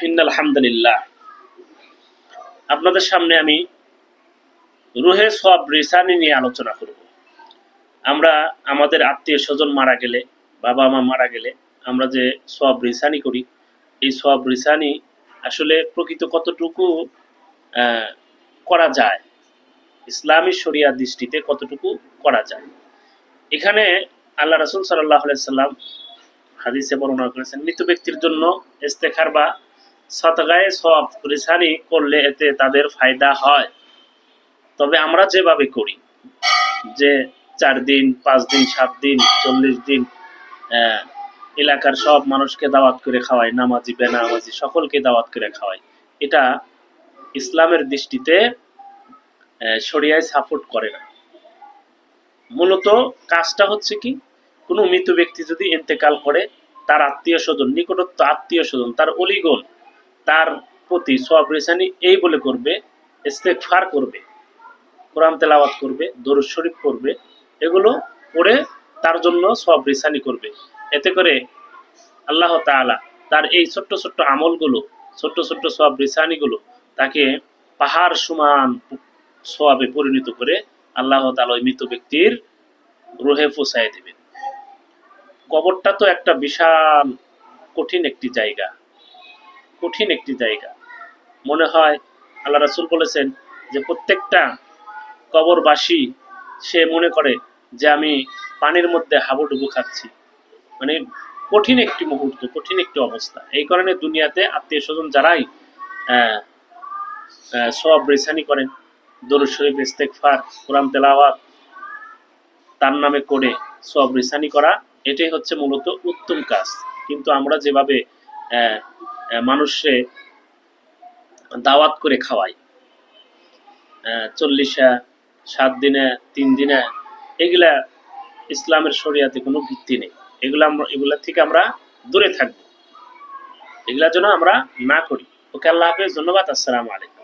ইন্নাল হামদুলিল্লাহ। আপনাদের সামনে আমি রুহে সওয়াব রিসানি নিয়ে আলোচনা করব। আমরা আমাদের আত্মীয় স্বজন মারা গেলে, বাবা মা মারা গেলে আমরা যে সওয়াব রিসানি করি, এই সওয়াব রিসানি আসলে প্রকৃত কতটুকু করা যায়, ইসলামী শরিয়া দৃষ্টিতে কতটুকু করা যায়। এখানে আল্লাহ রাসূল সাল্লাল্লাহু আলাইহি সাল্লাম হাদিসে বর্ণনা করেছেন, মৃত ব্যক্তির জন্য ইস্তেখার বা সদকায়ে সওয়াব রিসানি করলে এতে তাদের ফায়দা হয়। তবে আমরা যেভাবে করি, যে 4 দিন 5 দিন 7 দিন 40 দিন এলাকার সব মানুষকে দাওয়াত করে খাওয়াই, নামাজি বেনামাজি সকলকে দাওয়াত করে খাওয়াই, এটা ইসলামের দৃষ্টিতে শরিয়ায় সাপোর্ট করে না। মূলত কাজটা হচ্ছে কি, কোনো মৃত ব্যক্তি যদি ইন্তেকাল করে, তার আত্মীয় স্বজন, নিকটস্থ আত্মীয় স্বজন, তার অলিগণ তার প্রতি সওয়াব রিসানি এই বলে করবে, ইস্তেগফার করবে, কোরআন তেলাওয়াত করবে, দরুদ শরীফ পড়বে, এগুলো পড়ে তার জন্য সওয়াব রিসানি করবে। এতে করে আল্লাহ তাআলা তার এই ছোট্ট ছোট্ট আমলগুলো, ছোট্ট ছোট্ট সওয়াব রিসানিগুলো তাকে পাহাড় সমান সওয়াবে পরিণত করে আল্লাহ তাআলা ওই মৃত ব্যক্তির রুহে পৌঁছায় দিবেন। কবরটা তো একটা বিশাল কঠিন একটি জায়গা, কঠিন একটি জায়গা। মনে হয় আল্লাহ রাসূল বলেছেন যে প্রত্যেকটা কবরবাসী সে মনে করে যে আমি পানির মধ্যে হাবুডুবু খাচ্ছি। মানে কঠিন একটি মুহূর্ত, কঠিন একটি অবস্থা। এই কারণে দুনিয়াতে আত্মীয় স্বজন যারাই সওয়াব রিসানি করেন, দরুদ শরীফ, ইস্তেগফার, কোরআন তেলাওয়াত তার নামে করে সওয়াব রিসানি করা, এটাই হচ্ছে মূলত উত্তম কাজ। কিন্তু আমরা যেভাবে মানুষে দাওয়াত করে খাওয়াই, 40 7 দিনে 3 দিনে, এগুলা ইসলামের শরিয়াতে কোনো ভিত্তি নেই। এগুলা থেকে আমরা দূরে থাকবো, এগুলা যেন আমরা না করি। ওকে, আল্লাহ হাফেজ, ধন্যবাদ, আসসালামু আলাইকুম।